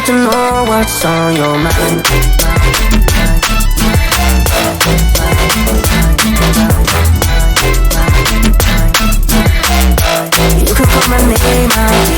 need to know what's on your mind. You can call my name out